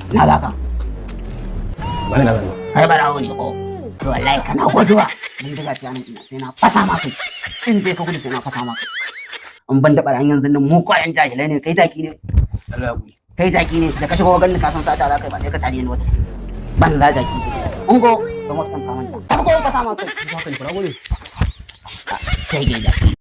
Na baka. Wani na zama. Kai barawo ne ko? To wallahi kana guduwa. Mun daga ci anan ina sai na fasa maka. In dai ka gudu sai na fasa maka. In ban da barayin yanzu nan mu kwayan jahilai ne kai jaki ne. Allah ya Kai jaki ne da ka shigo ganin ka san sata za kai ba sai ka tare ni wata. Ban za jaki. Ungo da mutan ka manta. Ko ka sama kai. Haka ne fara gode. Sai ke jaki.